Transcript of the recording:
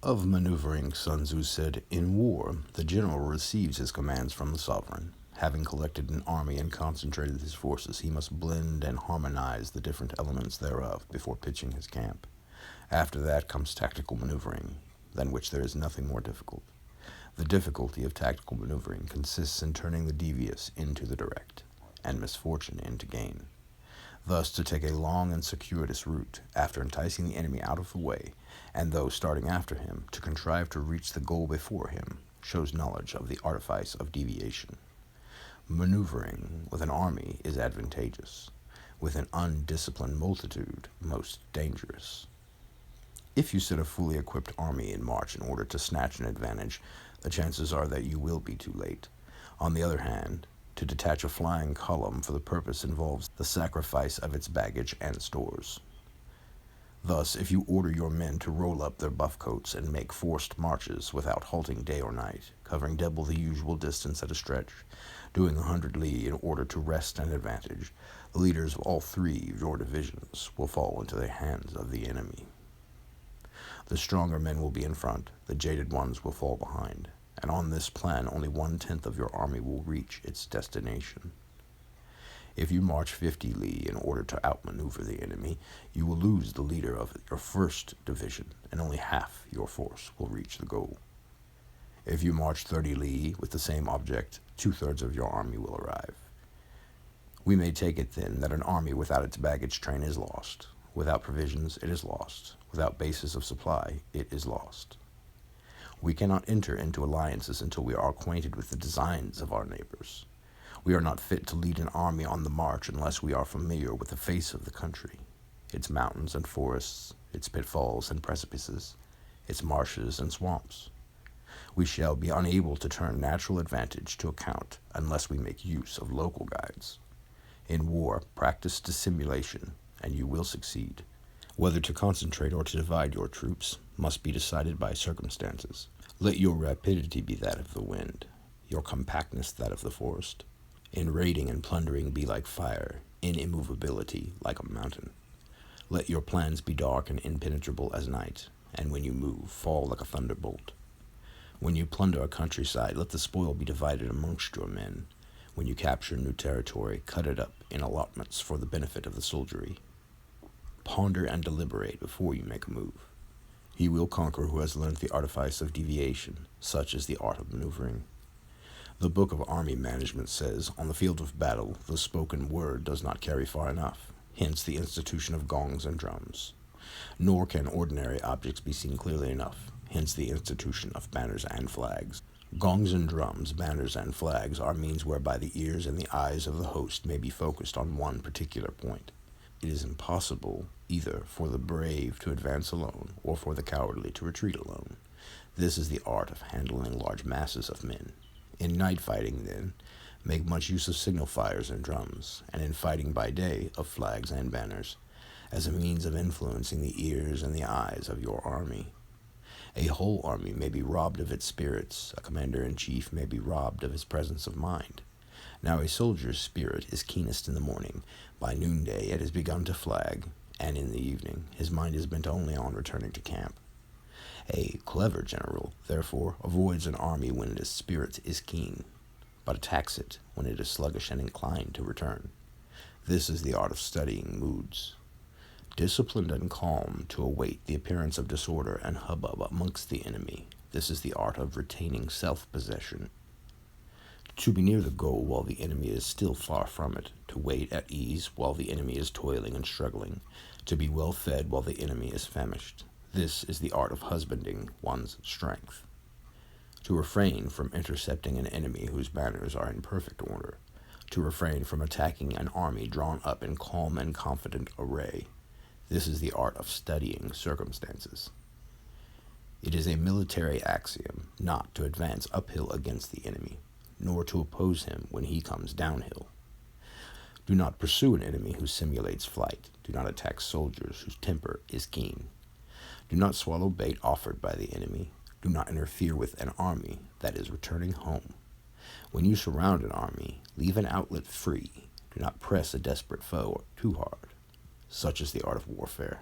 Of maneuvering, Sun Tzu said, "In war, the general receives his commands from the sovereign. Having collected an army and concentrated his forces, he must blend and harmonize the different elements thereof before pitching his camp. After that comes tactical maneuvering, than which there is nothing more difficult. The difficulty of tactical maneuvering consists in turning the devious into the direct, and misfortune into gain. Thus, to take a long and circuitous route, after enticing the enemy out of the way, and though starting after him, to contrive to reach the goal before him, shows knowledge of the artifice of deviation. Maneuvering with an army is advantageous, with an undisciplined multitude most dangerous. If you set a fully equipped army in march in order to snatch an advantage, the chances are that you will be too late. On the other hand, to detach a flying column for the purpose involves the sacrifice of its baggage and stores. Thus, if you order your men to roll up their buff coats and make forced marches without halting day or night, covering double the usual distance at a stretch, doing 100 li in order to wrest an advantage, the leaders of all three of your divisions will fall into the hands of the enemy. The stronger men will be in front, the jaded ones will fall behind, and on this plan only 1/10 of your army will reach its destination. If you march 50 li in order to outmaneuver the enemy, you will lose the leader of your first division, and only half your force will reach the goal. If you march 30 li with the same object, 2/3 of your army will arrive. We may take it then that an army without its baggage train is lost. Without provisions, it is lost. Without bases of supply, it is lost. We cannot enter into alliances until we are acquainted with the designs of our neighbors. We are not fit to lead an army on the march unless we are familiar with the face of the country, its mountains and forests, its pitfalls and precipices, its marshes and swamps. We shall be unable to turn natural advantage to account unless we make use of local guides. In war, practice dissimulation, and you will succeed. Whether to concentrate or to divide your troops must be decided by circumstances. Let your rapidity be that of the wind, your compactness that of the forest. In raiding and plundering be like fire, in immovability like a mountain. Let your plans be dark and impenetrable as night, and when you move, fall like a thunderbolt. When you plunder a countryside, let the spoil be divided amongst your men. When you capture new territory, cut it up in allotments for the benefit of the soldiery. Ponder and deliberate before you make a move. He will conquer who has learned the artifice of deviation, such is the art of maneuvering. The Book of Army Management says, on the field of battle, the spoken word does not carry far enough, hence the institution of gongs and drums. Nor can ordinary objects be seen clearly enough, hence the institution of banners and flags. Gongs and drums, banners and flags are means whereby the ears and the eyes of the host may be focused on one particular point. It is impossible either for the brave to advance alone or for the cowardly to retreat alone. This is the art of handling large masses of men. In night fighting, then, make much use of signal fires and drums, and in fighting by day, of flags and banners, as a means of influencing the ears and the eyes of your army. A whole army may be robbed of its spirits, a commander-in-chief may be robbed of his presence of mind. Now a soldier's spirit is keenest in the morning, by noonday it has begun to flag, and in the evening his mind is bent only on returning to camp. A clever general, therefore, avoids an army when its spirit is keen, but attacks it when it is sluggish and inclined to return. This is the art of studying moods. Disciplined and calm to await the appearance of disorder and hubbub amongst the enemy, this is the art of retaining self-possession. To be near the goal while the enemy is still far from it, to wait at ease while the enemy is toiling and struggling, to be well fed while the enemy is famished. This is the art of husbanding one's strength. To refrain from intercepting an enemy whose banners are in perfect order, to refrain from attacking an army drawn up in calm and confident array. This is the art of studying circumstances. It is a military axiom not to advance uphill against the enemy, nor to oppose him when he comes downhill. Do not pursue an enemy who simulates flight. Do not attack soldiers whose temper is keen. Do not swallow bait offered by the enemy. Do not interfere with an army that is returning home. When you surround an army, leave an outlet free. Do not press a desperate foe too hard. Such is the art of warfare.